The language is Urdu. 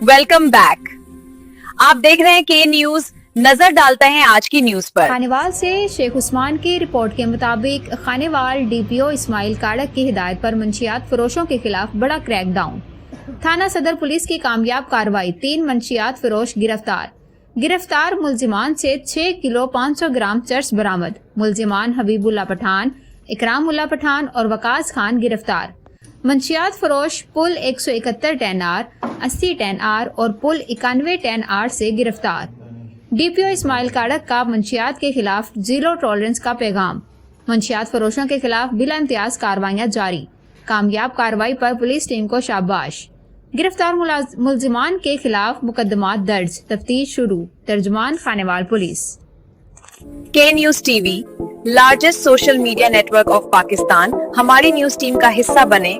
Welcome back. آپ دیکھ رہے ہیں کے نیوز. نظر ڈالتے ہیں آج کی نیوز پر. خانیوال سے شیخ عثمان کی رپورٹ کے مطابق خانیوال ڈی پی او اسماعیل کاڑک کی ہدایت پر منشیات فروشوں کے خلاف بڑا کریک ڈاؤن. تھانہ صدر پولیس کی کامیاب کاروائی. 3 منشیات فروش گرفتار ملزمان سے 6 کلو 500 گرام چرس برآمد. ملزمان حبیب اللہ پٹھان، اکرام اللہ پٹھان اور وقاص خان گرفتار. منشیات فروش پل 171 10 آر 80 10 آر اور پل 91 10 آر سے گرفتار. ڈی پی او اسماعیل کاڑک کا منشیات کے خلاف زیرو ٹالرنس کا پیغام. منشیات فروشوں کے خلاف بلا امتیاز کاروائیاں جاری. کامیاب کارروائی پر پولیس ٹیم کو شاباش. گرفتار ملزمان کے خلاف مقدمات درج، تفتیش شروع. ترجمان خانیوال پولیس. K news T V, largest social media network of Pakistan. ہماری نیوز ٹیم کا حصہ بنے